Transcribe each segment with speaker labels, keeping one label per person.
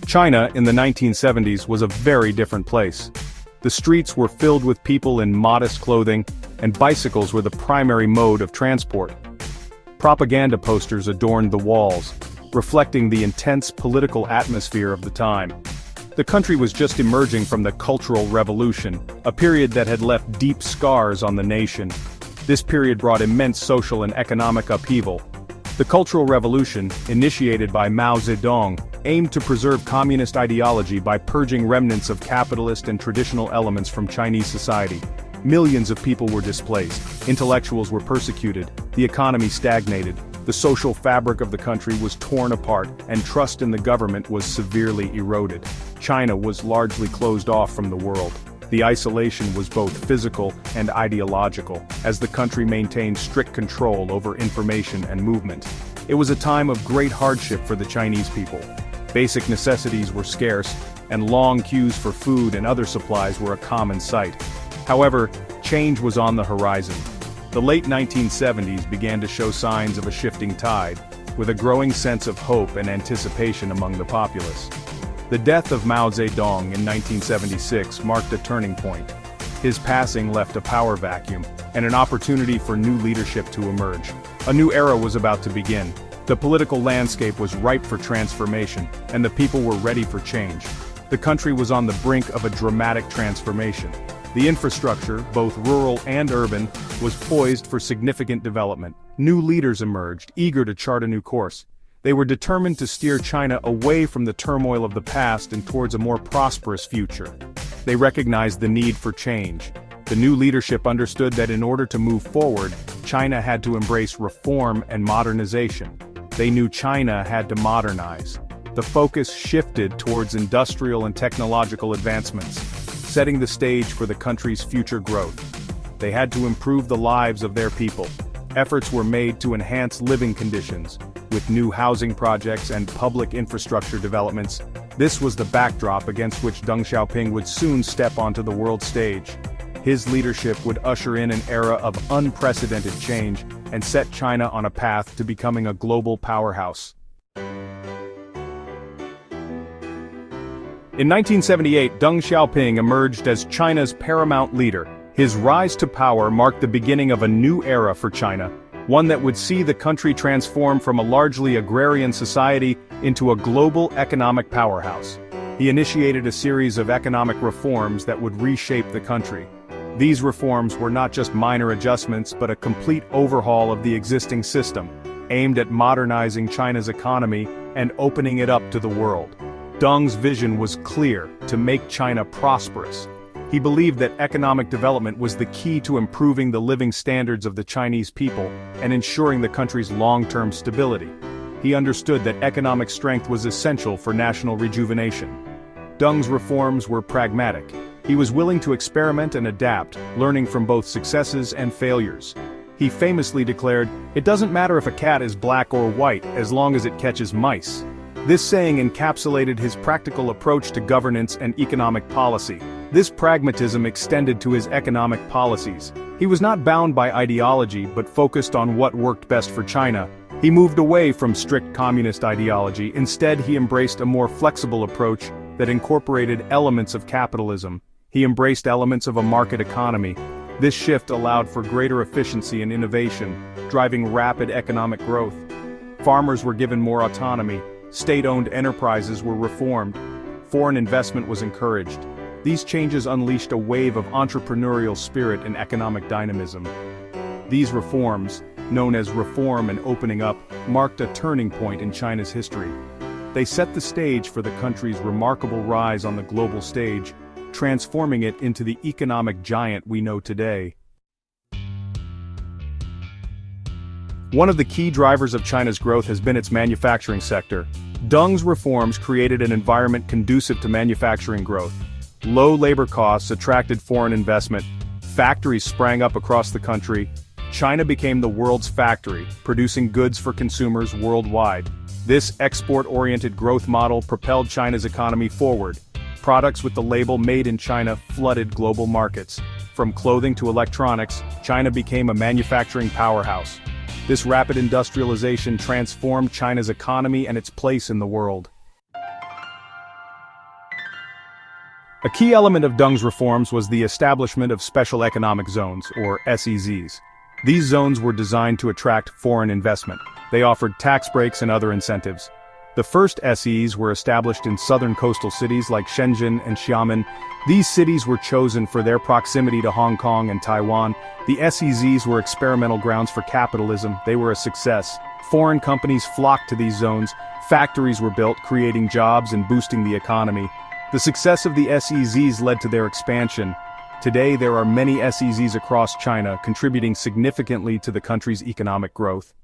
Speaker 1: China in the 1970s was a very different place. The streets were filled with people in modest clothing, and bicycles were the primary mode of transport. Propaganda posters adorned the walls, reflecting the intense political atmosphere of the time. The country was just emerging from the Cultural Revolution, a period that had left deep scars on the nation. This period brought immense social and economic upheaval. The Cultural Revolution, initiated by Mao Zedong, aimed to preserve communist ideology by purging remnants of capitalist and traditional elements from Chinese society. Millions of people were displaced, intellectuals were persecuted, the economy stagnated, the social fabric of the country was torn apart, and trust in the government was severely eroded. China was largely closed off from the world. The isolation was both physical and ideological, as the country maintained strict control over information and movement. It was a time of great hardship for the Chinese people. Basic necessities were scarce, and long queues for food and other supplies were a common sight. However, change was on the horizon. The late 1970s began to show signs of a shifting tide, with a growing sense of hope and anticipation among the populace. The death of Mao Zedong in 1976 marked a turning point. His passing left a power vacuum, and an opportunity for new leadership to emerge. A new era was about to begin. The political landscape was ripe for transformation, and the people were ready for change. The country was on the brink of a dramatic transformation. The infrastructure, both rural and urban, was poised for significant development. New leaders emerged, eager to chart a new course. They were determined to steer China away from the turmoil of the past and towards a more prosperous future. They recognized the need for change. The new leadership understood that in order to move forward, China had to embrace reform and modernization. They knew China had to modernize. The focus shifted towards industrial and technological advancements, setting the stage for the country's future growth. They had to improve the lives of their people. Efforts were made to enhance living conditions, with new housing projects and public infrastructure developments. This was the backdrop against which Deng Xiaoping would soon step onto the world stage. His leadership would usher in an era of unprecedented change and set China on a path to becoming a global powerhouse. In 1978, Deng Xiaoping emerged as China's paramount leader. His rise to power marked the beginning of a new era for China, one that would see the country transform from a largely agrarian society into a global economic powerhouse. He initiated a series of economic reforms that would reshape the country. These reforms were not just minor adjustments but a complete overhaul of the existing system, aimed at modernizing China's economy and opening it up to the world. Deng's vision was clear: to make China prosperous. He believed that economic development was the key to improving the living standards of the Chinese people and ensuring the country's long-term stability. He understood that economic strength was essential for national rejuvenation. Deng's reforms were pragmatic. He was willing to experiment and adapt, learning from both successes and failures. He famously declared, "It doesn't matter if a cat is black or white as long as it catches mice." This saying encapsulated his practical approach to governance and economic policy. This pragmatism extended to his economic policies. He was not bound by ideology but focused on what worked best for China. He moved away from strict communist ideology. Instead, he embraced a more flexible approach that incorporated elements of capitalism. He embraced elements of a market economy. This shift allowed for greater efficiency and innovation, driving rapid economic growth. Farmers were given more autonomy. State-owned enterprises were reformed. Foreign investment was encouraged. These changes unleashed a wave of entrepreneurial spirit and economic dynamism. These reforms, known as reform and opening up, marked a turning point in China's history. They set the stage for the country's remarkable rise on the global stage, transforming it into the economic giant we know today. One of the key drivers of China's growth has been its manufacturing sector. Deng's reforms created an environment conducive to manufacturing growth. Low labor costs attracted foreign investment. Factories sprang up across the country. China became the world's factory, producing goods for consumers worldwide. This export-oriented growth model propelled China's economy forward. Products with the label "Made in China" flooded global markets. From clothing to electronics, China became a manufacturing powerhouse. This rapid industrialization transformed China's economy and its place in the world. A key element of Deng's reforms was the establishment of special economic zones, or SEZs. These zones were designed to attract foreign investment. They offered tax breaks and other incentives. The first SEZs were established in southern coastal cities like Shenzhen and Xiamen. These cities were chosen for their proximity to Hong Kong and Taiwan. The SEZs were experimental grounds for capitalism. They were a success. Foreign companies flocked to these zones. Factories were built, creating jobs and boosting the economy. The success of the SEZs led to their expansion. Today there are many SEZs across China, contributing significantly to the country's economic growth.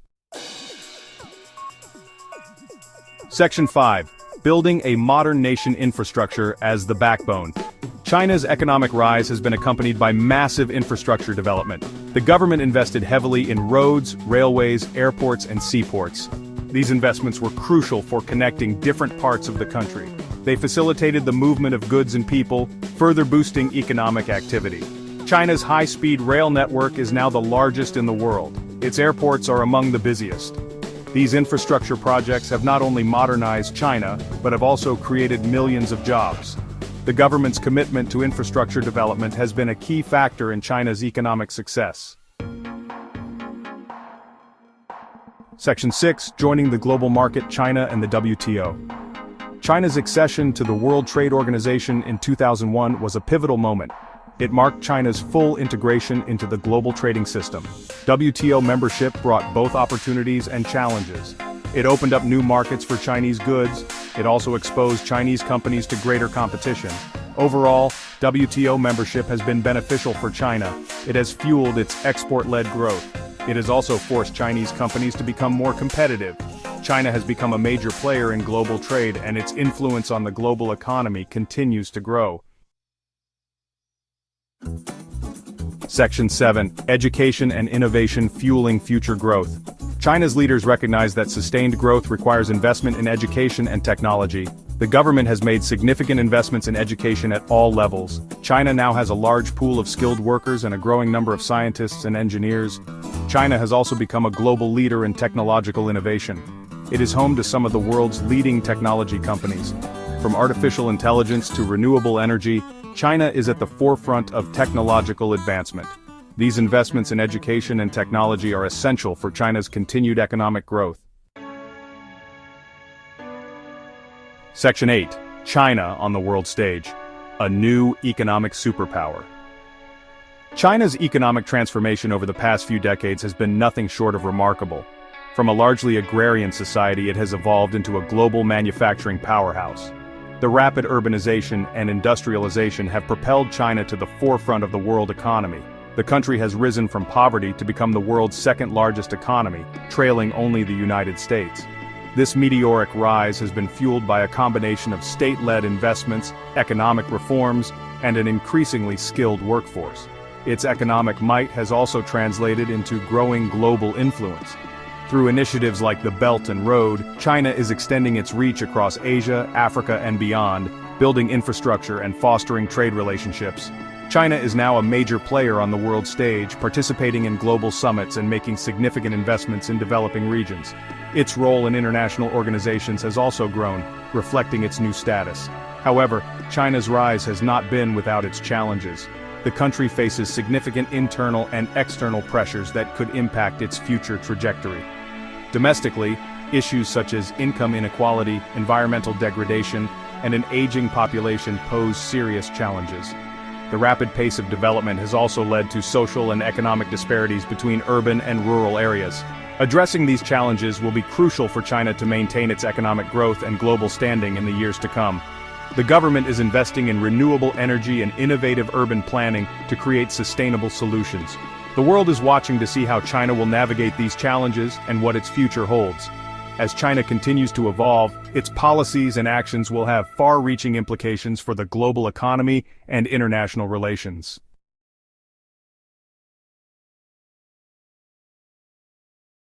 Speaker 1: Section 5. Building a modern nation infrastructure as the backbone. China's economic rise has been accompanied by massive infrastructure development. The government invested heavily in roads, railways, airports, and seaports. These investments were crucial for connecting different parts of the country. They facilitated the movement of goods and people, further boosting economic activity. China's high-speed rail network is now the largest in the world. Its airports are among the busiest. These infrastructure projects have not only modernized China, but have also created millions of jobs. The government's commitment to infrastructure development has been a key factor in China's economic success. Section 6. Joining the global market, China and the WTO. China's accession to the World Trade Organization in 2001 was a pivotal moment. It marked China's full integration into the global trading system. WTO membership brought both opportunities and challenges. It opened up new markets for Chinese goods. It also exposed Chinese companies to greater competition. Overall, WTO membership has been beneficial for China. It has fueled its export-led growth. It has also forced Chinese companies to become more competitive. China has become a major player in global trade, and its influence on the global economy continues to grow. Section 7. Education and innovation fueling future growth. China's leaders recognize that sustained growth requires investment in education and technology. The government has made significant investments in education at all levels. China now has a large pool of skilled workers and a growing number of scientists and engineers. China has also become a global leader in technological innovation. It is home to some of the world's leading technology companies. From artificial intelligence to renewable energy, China is at the forefront of technological advancement. These investments in education and technology are essential for China's continued economic growth. Section 8. China on the world stage. A new economic superpower. China's economic transformation over the past few decades has been nothing short of remarkable. From a largely agrarian society, it has evolved into a global manufacturing powerhouse. The rapid urbanization and industrialization have propelled China to the forefront of the world economy. The country has risen from poverty to become the world's second-largest economy, trailing only the United States. This meteoric rise has been fueled by a combination of state-led investments, economic reforms, and an increasingly skilled workforce. Its economic might has also translated into growing global influence. Through initiatives like the Belt and Road, China is extending its reach across Asia, Africa, and beyond, building infrastructure and fostering trade relationships. China is now a major player on the world stage, participating in global summits and making significant investments in developing regions. Its role in international organizations has also grown, reflecting its new status. However, China's rise has not been without its challenges. The country faces significant internal and external pressures that could impact its future trajectory. Domestically, issues such as income inequality, environmental degradation, and an aging population pose serious challenges. The rapid pace of development has also led to social and economic disparities between urban and rural areas. Addressing these challenges will be crucial for China to maintain its economic growth and global standing in the years to come. The government is investing in renewable energy and innovative urban planning to create sustainable solutions. The world is watching to see how China will navigate these challenges and what its future holds. As China continues to evolve, its policies and actions will have far-reaching implications for the global economy and international relations.